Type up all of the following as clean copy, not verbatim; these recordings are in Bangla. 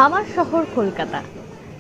আমার শহর কলকাতা,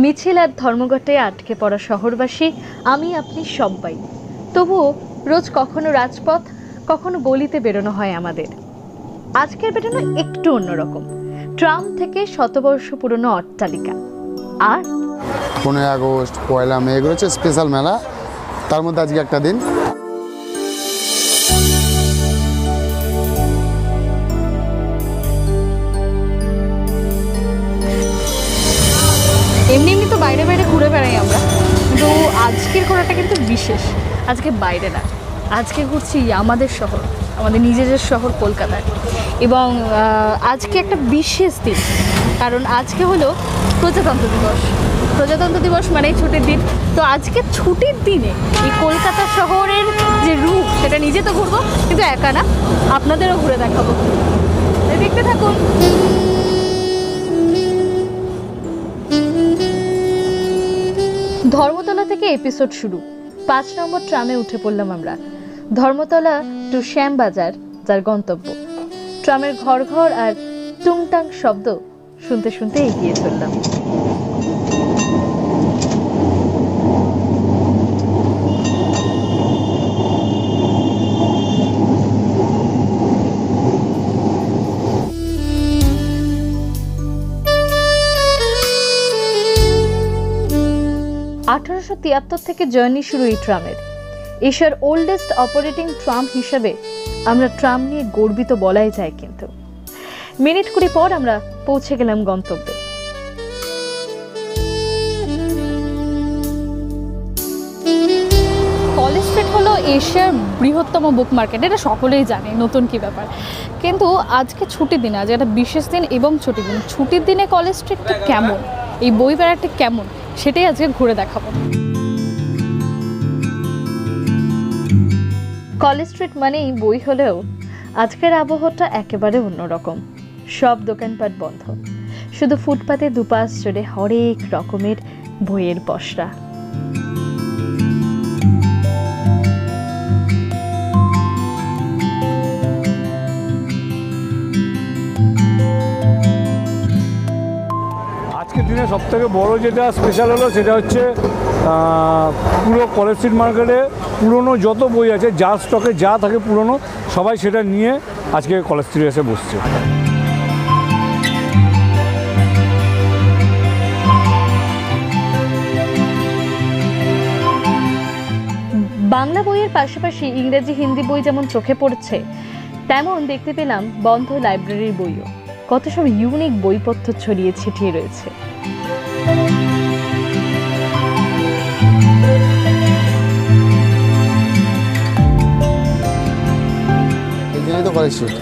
মিছিল আর ধর্মঘটে আটকে পড়া শহরবাসী আমি আপনি সবাই। তবুও রোজ কখনো রাজপথ কখনো গলিতে বেরোনো হয় আমাদের। আজকের বেরোনো একটু অন্যরকম। ট্রাম থেকে শতবর্ষ পুরনো অট্টালিকা আর 15 আগস্ট, 1 মে এগুলো হচ্ছে স্পেশাল মেলা। তার মধ্যে আজকে একটা দিন। এমনি এমনি তো বাইরে বাইরে ঘুরে বেড়াই আমরা, কিন্তু আজকের ঘোরাটা কিন্তু বিশেষ। আজকে বাইরে না, আজকে ঘুরছি আমাদের শহর, আমাদের নিজেদের শহর কলকাতায়। এবং আজকে একটা বিশেষ দিন, কারণ আজকে হলো প্রজাতন্ত্র দিবস। প্রজাতন্ত্র দিবস মানেই ছুটির দিন। তো আজকে ছুটির দিনে এই কলকাতা শহরের যে রূপ সেটা নিজে তো ঘুরবো, কিন্তু একা না, আপনাদেরও ঘুরে দেখাবো। দেখতে থাকুন। ধর্মতলা থেকে এপিসোড শুরু। 5 নম্বর ট্রামে উঠে পড়লাম আমরা। ধর্মতলা টু শ্যামবাজার যার গন্তব্য। ট্রামের ঘর ঘর আর টুংটাং শব্দ শুনতে শুনতে এগিয়ে চললাম। 1873 থেকে জার্নি শুরু এই ট্রামের। এশিয়ার ওল্ডেস্ট অপারেটিং ট্রাম হিসেবে আমরা ট্রাম নিয়ে গর্বিত বলাই যায়। কিন্তু মিনিট 20 পর আমরা পৌঁছে গেলাম গন্তব্যে। কলেজ স্ট্রিট হলো এশিয়ার বৃহত্তম বুক মার্কেট, এটা সকলেই জানে, নতুন কি ব্যাপার। কিন্তু আজকে ছুটির দিন, আজ একটা বিশেষ দিন এবং ছুটির দিন। ছুটির দিনে কলেজ স্ট্রিটটা কেমন, এই বই বেড়াটা কেমন, সেটাই আজকে ঘুরে দেখাবো। কলেজ স্ট্রিট মানেই বই হলেও আজকের আবহাওয়াটা একেবারে অন্যরকম। সব দোকানপাট বন্ধ, শুধু ফুটপাতে দুপাশ জুড়ে হরেক রকমের বইয়ের পসরা। আজকের দিনে সবথেকে বড় যেটা স্পেশাল হলো সেটা হচ্ছে পুরো কলেজ স্ট্রিট মার্কেটে পুরনো যত বই আছে, যার স্টকে যা থাকে পুরনো, সবাই সেটা নিয়ে আজকে কলেজ স্ট্রিটে এসে বসছে। বাংলা বইয়ের পাশাপাশি ইংরেজি হিন্দি বই যেমন চোখে পড়ছে, তেমন দেখতে পেলাম বন্ধ লাইব্রেরির বইও। কত সব ইউনিক বইপত্র ছড়িয়ে ছিটিয়ে রয়েছে। কলেজ স্ট্রিট,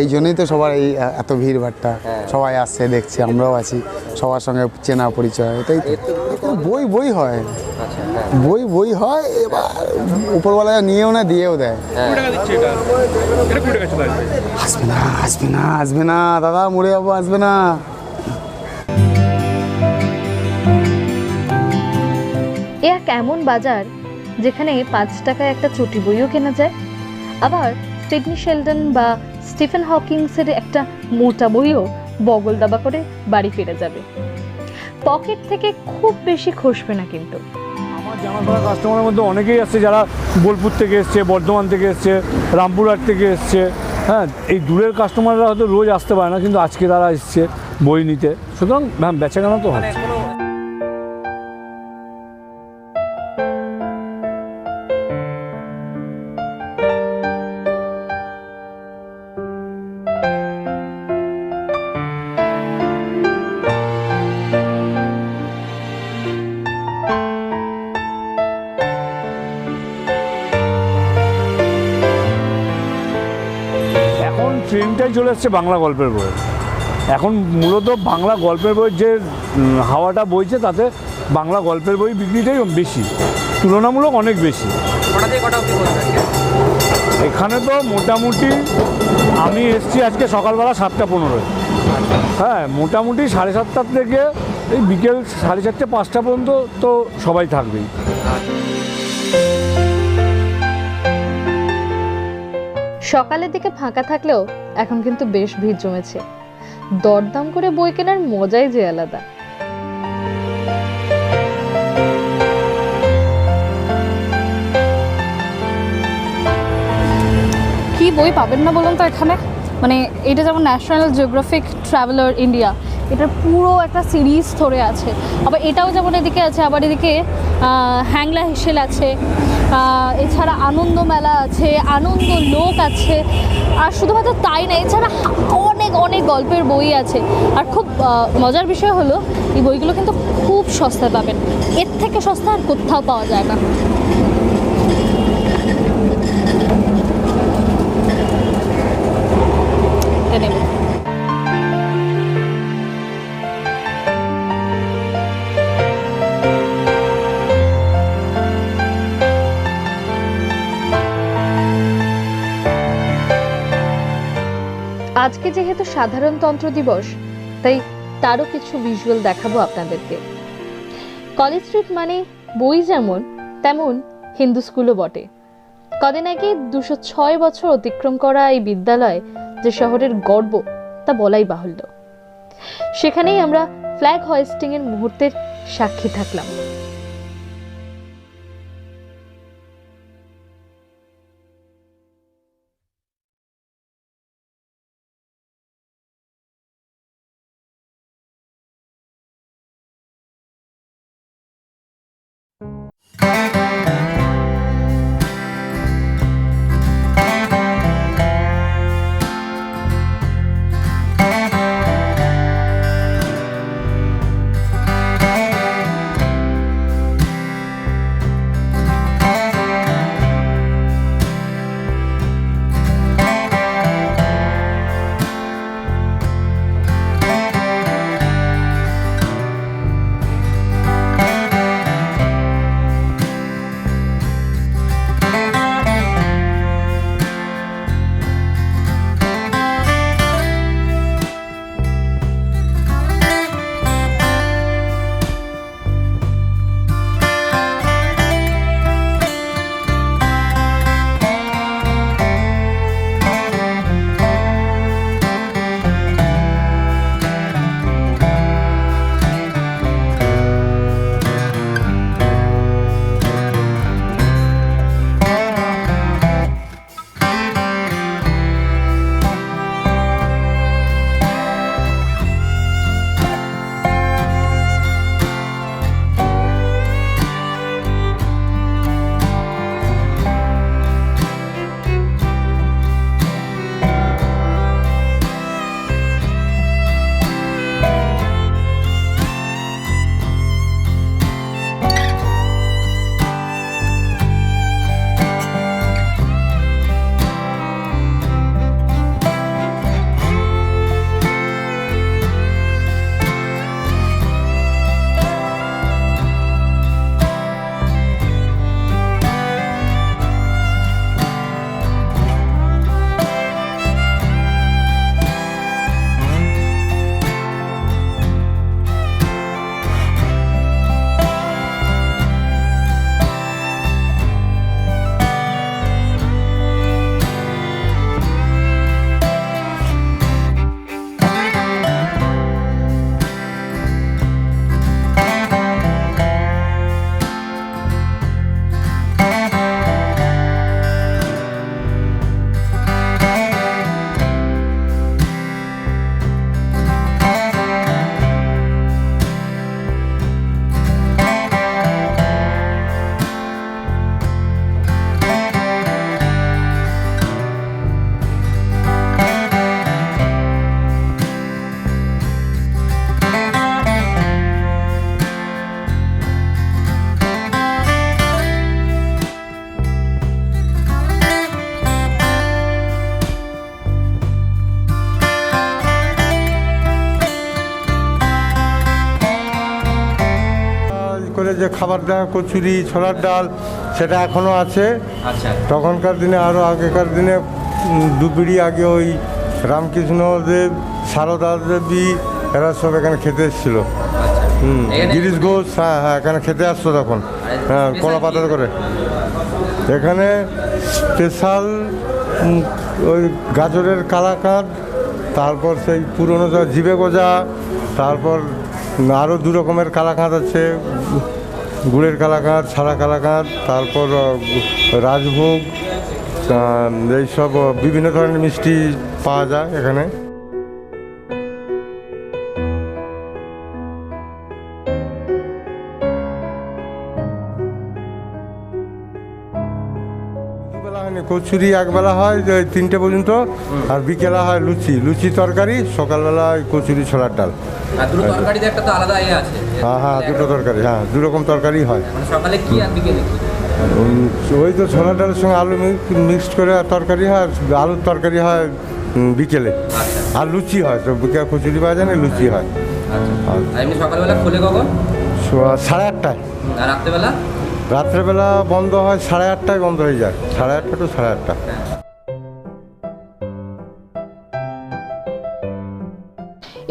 এই জন্যই তো সবার এই এত ভিড় ভাট্টা। সবাই আসছে, দেখছে, আমরাও আছি, সবার সঙ্গে চেনা পরিচয়। এটাই তো বই বই হয়, বই বই হয়। এবার উপরওয়ালা নিয়েও না, দিয়েও দেয়। আসবে না, আসবে না, আসবে না দাদা, মরে যাবো, আসবে না। এ এক এমন বাজার যেখানে 5 টাকায় একটা চটি বইও কেনা যায়, আবার সিডনি শেলডন বা স্টিফেন হকিংসের একটা মোটা বইও বগল দাবা করে বাড়ি ফিরে যাবে। পকেট থেকে খুব বেশি খসবে না। কিন্তু আমার জানাশোনা কাস্টমারের মধ্যে অনেকেই আসছে যারা বোলপুর থেকে এসছে, বর্ধমান থেকে এসছে, রামপুরহাট থেকে এসছে। হ্যাঁ, এই দূরের কাস্টমাররা হয়তো রোজ আসতে পারে না, কিন্তু আজকে তারা এসছে বই নিতে। সুতরাং বেচাকেনা তো হচ্ছে। ট্রেনটাই চলে এসছে বাংলা গল্পের বই। এখন মূলত বাংলা গল্পের বইয়ের যে হাওয়াটা বইছে, তাতে বাংলা গল্পের বই বিক্রিটাই বেশি, তুলনামূলক অনেক বেশি। এখানে তো মোটামুটি আমি এসছি আজকে সকালবেলা 7:15। হ্যাঁ, মোটামুটি 7:30 থেকে এই বিকেল 4:30 5টা পর্যন্ত তো সবাই থাকবেই। সকালের দিকে ফাঁকা থাকলেও এখন কিন্তু বেশ ভিড় জমেছে। দরদাম করে বই কেনার মজাই যে আলাদা। কি বই পাবেন না বলুন তো এখানে, মানে এটা যেমন ন্যাশনাল জিওগ্রাফিক ট্রাভেলার ইন্ডিয়া, এটার পুরো একটা সিরিজ ধরে আছে। আবার এটাও যেমন এদিকে আছে, আবার এদিকে হ্যাংলা হিসেল আছে, এছাড়া আনন্দ মেলা আছে, আনন্দ লোক আছে। আর শুধুমাত্র তাই না, এছাড়া অনেক অনেক গল্পের বই আছে। আর খুব মজার বিষয় হলো এই বইগুলো কিন্তু খুব সস্তায় পাবেন, এর থেকে সস্তা আর কোথাও পাওয়া যায় না। নেব আজকে যেহেতু সাধারণতন্ত্র দিবস, তাই তারও কিছু ভিজুয়াল দেখাবো আপনাদেরকে। কলেজ স্ট্রিট মানে বই যেমন, তেমন হিন্দু স্কুলও বটে। কদিন আগে 206 বছর অতিক্রম করা এই বিদ্যালয় যে শহরের গর্ব তা বলাই বাহুল্য। সেখানেই আমরা ফ্ল্যাগ হোয়েস্টিং এর মুহূর্তের সাক্ষী থাকলাম। করে যে খাবার দেওয়া কচুরি ছোলার ডাল সেটা এখনও আছে। আচ্ছা, তখনকার দিনে আরও আগেকার দিনে দুপিড়ি আগে ওই রামকৃষ্ণদেব সারদা দেবী এরা সব এখানে খেতে এসেছিল। গিরিশ ঘোষ, হ্যাঁ হ্যাঁ, এখানে খেতে আসতো তখন, হ্যাঁ, কলা পাতা করে। এখানে স্পেশাল ওই গাজরের কালাকাঁদ তারপর সেই পুরনো জিবে গজা, তারপর আরও 2 রকমের কালাকাঁদ আছে, গুড়ের কালাকাঁদ, ছাড়া কালাকাঁদ, তারপর রাজভোগ, এইসব বিভিন্ন ধরনের মিষ্টি পাওয়া যায় এখানে। কচুরি একবেলা হয় 3টে পর্যন্ত, আর বিকেলা হয় লুচি তরকারি, সকালবেলা কচুরি ছোলার ডাল। আর দুটো তরকারিতে একটা তো আলাদা ইয়ে আছে। হ্যাঁ, 2টো তরকারি, 2 রকম তরকারি হয়। মানে সকালে কি আর বিকেলে কি? ওই তো ছোলার ডালের সঙ্গে আলু মিক্সড করে তরকারি হয়, আলুর তরকারি হয় বিকেলে, আর লুচি হয়। তো বিকেল কচুরি পাওয়া যায় না, লুচি হয়। আর এমনি সকালবেলা খোলে কখন? 8:30টায়। আর রাত্রেবেলা? রাত্রেবেলা বন্ধ হয় 8:30টায়, বন্ধ হয়ে যায় 8:30 to 8:30।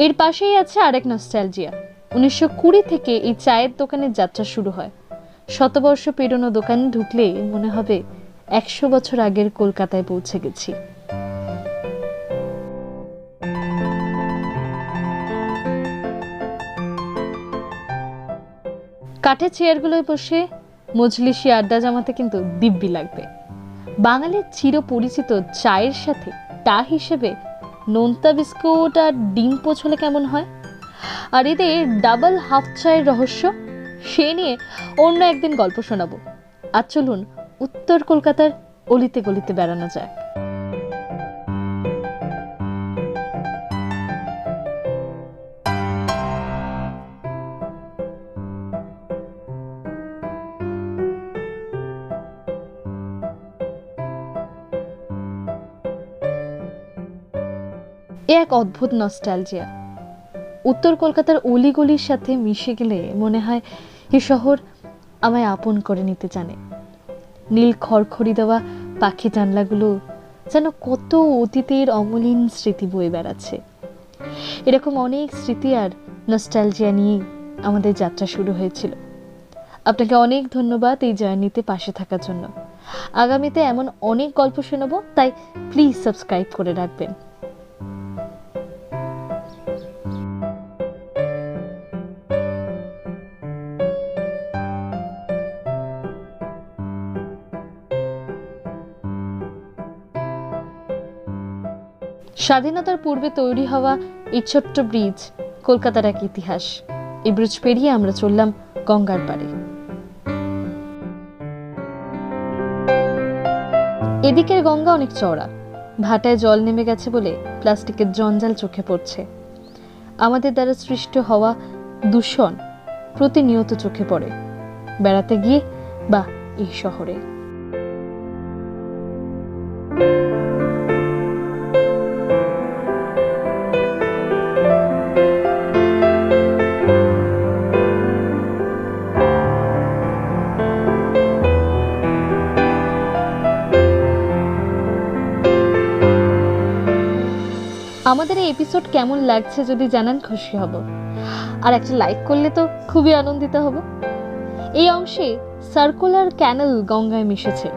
এর পাশেই আছে আরেক নস্টালজিয়া। 1920 থেকে এই চায়ের দোকানের যাত্রা শুরু হয়। শতবর্ষ পেরোনো দোকানে ঢুকলে মনে হবে 100 বছর আগের কলকাতায় পৌঁছে গেছি। কাঠের চেয়ারগুলোয় বসে মজলিসি আড্ডা জমাতে কিন্তু দিব্যি লাগবে। বাঙালির চিরপরিচিত চায়ের সাথে টা হিসেবে নোনতা বিস্কুট আর ডিম পোচ হলে কেমন হয়? আর এদের ডাবল হাফ চায়ের রহস্য, সে নিয়ে অন্য একদিন গল্প শোনাবো। আর চলুন উত্তর কলকাতার অলিতে গলিতে বেড়ানো যায়। এক অদ্ভুত নস্টালজিয়া। উত্তর কলকাতার অলিগলির সাথে মিশে গেলে মনে হয় এই শহর আমায় আপন করে নিতে জানে। নীল খড়খড়ি দেওয়া পাখি জানলাগুলো যেন কত অতীতের অমলিন স্মৃতি বয়ে বেড়াচ্ছে। এরকম অনেক স্মৃতি আর নস্টালজিয়া নিয়েই আমাদের যাত্রা শুরু হয়েছিল। আপনাকে অনেক ধন্যবাদ এই জার্নিতে পাশে থাকার জন্য। আগামীতে এমন অনেক গল্প শোনাবো, তাই প্লিজ সাবস্ক্রাইব করে রাখবেন। স্বাধীনতার পূর্বে তৈরি হওয়া এই ছোট্ট ব্রিজ কলকাতার এক ইতিহাস। এই ব্রিজ পেরিয়ে আমরা চললাম গঙ্গার পাড়ে। এদিকের গঙ্গা অনেক চওড়া, ভাটায় জল নেমে গেছে বলে প্লাস্টিকের জঞ্জাল চোখে পড়ছে। আমাদের দ্বারা সৃষ্ট হওয়া দূষণ প্রতিনিয়ত চোখে পড়ে বেড়াতে গিয়ে বা এই শহরে। আমাদের এই এপিসোড কেমন লাগছে যদি জানান, খুশি হব। আর একটা লাইক করলে তো খুবই আনন্দিত হব। এই অংশে সার্কুলার ক্যানেল গঙ্গায় মিশেছে,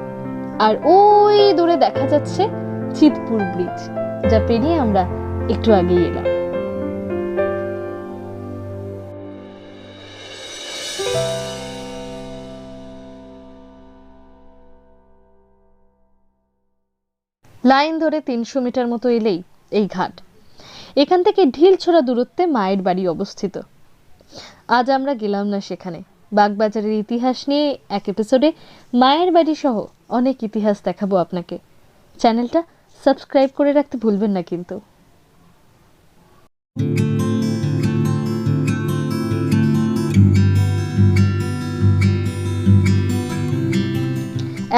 আর ওই দূরে দেখা যাচ্ছে চিতপুর ব্রিজ, যা পেরিয়ে আমরা একটু আগেই এলাম। লাইন ধরে 300 মিটার মতো এলেই এই ঘাট। এখান থেকে ঢিল ছোড়া দূরত্বে মায়ের বাড়ি অবস্থিত। আজ আমরা গেলাম না সেখানে। বাগবাজারের ইতিহাস নিয়ে এক এপিসোডে মায়ের বাড়ি সহ অনেক ইতিহাস দেখাবো আপনাকে। চ্যানেলটা সাবস্ক্রাইব করে রাখতে ভুলবেন না কিন্তু।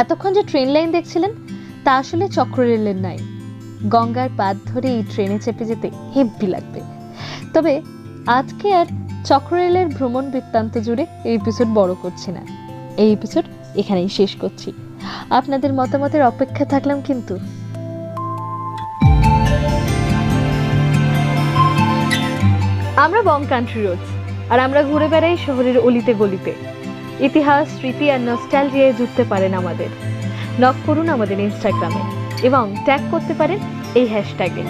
এতক্ষণ যে ট্রেন লাইন দেখছিলেন তা আসলে চক্ররেলের নাই। গঙ্গার পাড় ধরে এই ট্রেনে চেপে যেতে হেব্বি লাগবে। তবে আজকে আর চক্ররেলের ভ্রমণ বৃত্তান্ত জুড়ে এই এপিসোড বড় করছি না। এই এপিসোড এখানেই শেষ করছি। আপনাদের মতামতের অপেক্ষা থাকলাম কিন্তু। আমরা বং কান্ট্রি রোডস, আর আমরা ঘুরে বেড়াই শহরের অলিতে গলিতে। ইতিহাস, স্মৃতি আর নস্টালজিয়ায় জুড়তে পারেন আমাদের। নক করুন আমাদের ইনস্টাগ্রামে এবং ট্যাগ করতে পারেন এই হ্যাশট্যাগে।